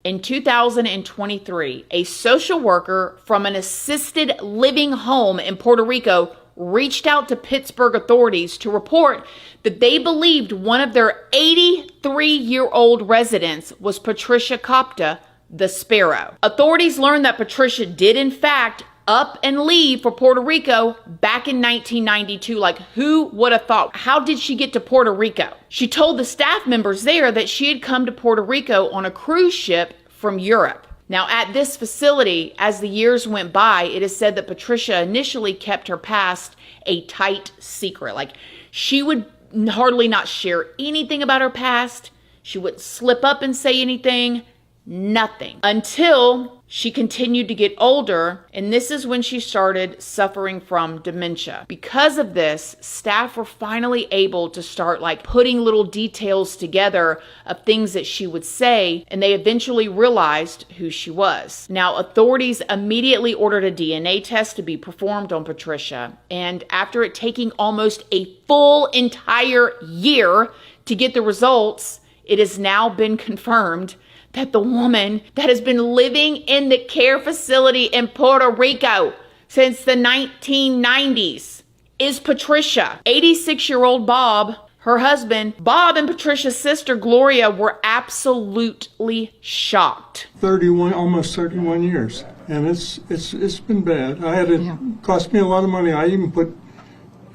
In 2023, a social worker from an assisted living home in Puerto Rico reached out to Pittsburgh authorities to report that they believed one of their 83-year-old residents was Patricia Copta, the Sparrow. Authorities learned that Patricia did in fact up and leave for Puerto Rico back in 1992. Like, who would have thought? How did she get to Puerto Rico? She told the staff members there that she had come to Puerto Rico on a cruise ship from Europe. Now, at this facility, as the years went by, it is said that Patricia initially kept her past a tight secret. Like, she would hardly not share anything about her past. She wouldn't slip up and say anything. Nothing. Until she continued to get older, and this is when she started suffering from dementia. Because of this, staff were finally able to start putting little details together of things that she would say, and they eventually realized who she was. Now, authorities immediately ordered a DNA test to be performed on Patricia, and after it taking almost a full entire year to get the results, it has now been confirmed that the woman that has been living in the care facility in Puerto Rico since the 1990s is Patricia. 86-year-old Bob, her husband, Bob and Patricia's sister, Gloria, were absolutely shocked. Almost 31 years. And it's been bad. I had it cost me a lot of money. I even put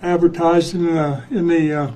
advertised in the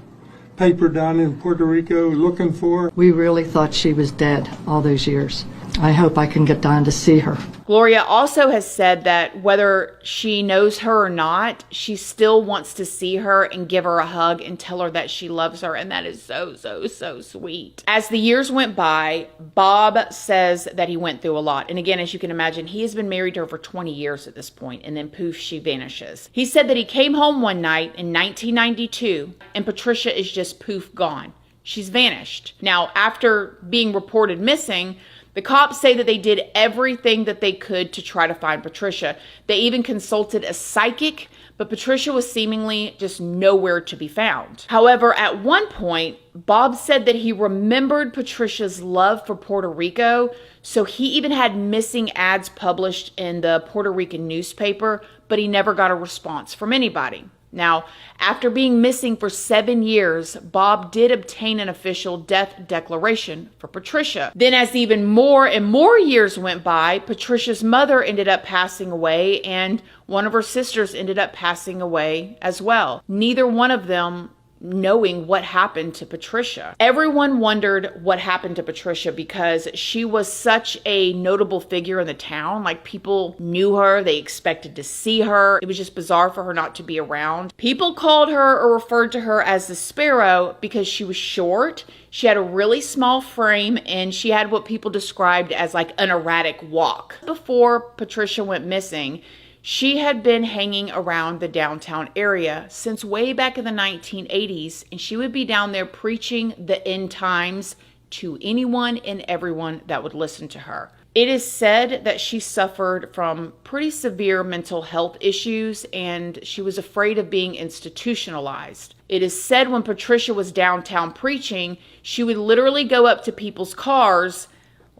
paper down in Puerto Rico looking for her. We really thought she was dead all those years. I hope I can get down to see her. Gloria also has said that whether she knows her or not, she still wants to see her and give her a hug and tell her that she loves her. And that is so, so, so sweet. As the years went by, Bob says that he went through a lot. And again, as you can imagine, he has been married to her for 20 years at this point, and then poof, she vanishes. He said that he came home one night in 1992 and Patricia is just poof gone. She's vanished. Now, after being reported missing, the cops say that they did everything that they could to try to find Patricia. They even consulted a psychic, but Patricia was seemingly just nowhere to be found. However, at one point, Bob said that he remembered Patricia's love for Puerto Rico, so he even had missing ads published in the Puerto Rican newspaper, but he never got a response from anybody. Now, after being missing for 7 years, Bob did obtain an official death declaration for Patricia. Then as even more and more years went by, Patricia's mother ended up passing away and one of her sisters ended up passing away as well. Neither one of them knowing what happened to Patricia. Everyone wondered what happened to Patricia because she was such a notable figure in the town. Like, people knew her, they expected to see her. It was just bizarre for her not to be around. People called her or referred to her as the Sparrow because she was short. She had a really small frame and she had what people described as an erratic walk. Before Patricia went missing, she had been hanging around the downtown area since way back in the 1980s, and she would be down there preaching the end times to anyone and everyone that would listen to her. It is said that she suffered from pretty severe mental health issues and she was afraid of being institutionalized. It is said when Patricia was downtown preaching, she would literally go up to people's cars,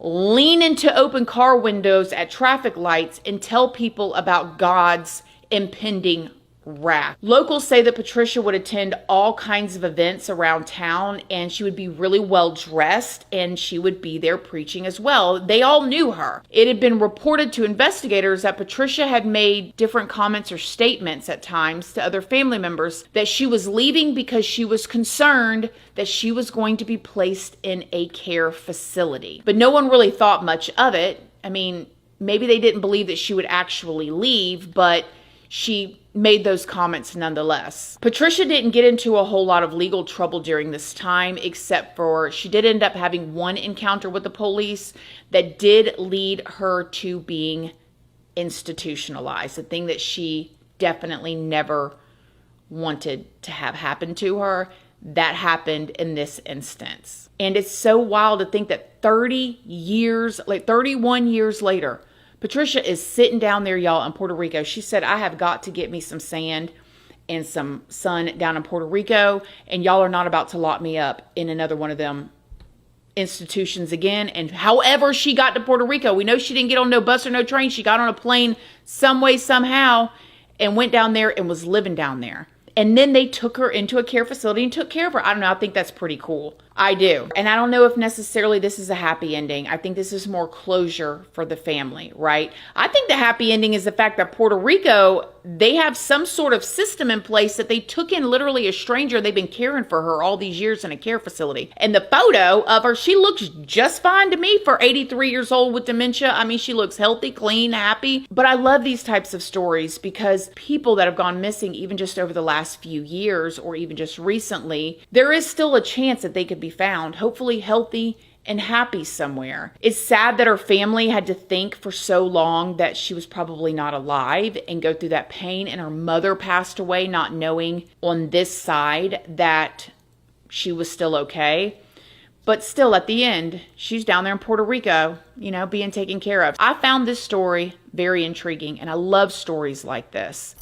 lean into open car windows at traffic lights and tell people about God's impending wrath. Locals say that Patricia would attend all kinds of events around town and she would be really well dressed and she would be there preaching as well. They all knew her. It had been reported to investigators that Patricia had made different comments or statements at times to other family members that she was leaving because she was concerned that she was going to be placed in a care facility. But no one really thought much of it. I mean, maybe they didn't believe that she would actually leave, but she made those comments nonetheless. Patricia didn't get into a whole lot of legal trouble during this time, except for she did end up having one encounter with the police that did lead her to being institutionalized, a thing that she definitely never wanted to have happen to her. That happened in this instance. And it's so wild to think that 31 years later, Patricia is sitting down there, y'all, in Puerto Rico. She said, I have got to get me some sand and some sun down in Puerto Rico, and y'all are not about to lock me up in another one of them institutions again. And however she got to Puerto Rico, we know she didn't get on no bus or no train. She got on a plane some way, somehow, and went down there and was living down there. And then they took her into a care facility and took care of her. I don't know. I think that's pretty cool. I do. And I don't know if necessarily this is a happy ending. I think this is more closure for the family, right? I think the happy ending is the fact that Puerto Rico, they have some sort of system in place that they took in literally a stranger. They've been caring for her all these years in a care facility. And the photo of her, she looks just fine to me for 83 years old with dementia. I mean, she looks healthy, clean, happy. But I love these types of stories because people that have gone missing, even just over the last few years or even just recently, there is still a chance that they could be found, hopefully healthy and happy somewhere. It's sad that her family had to think for so long that she was probably not alive and go through that pain, and her mother passed away not knowing on this side that she was still okay. But still, at the end, she's down there in Puerto Rico, being taken care of. I found this story very intriguing, and I love stories like this.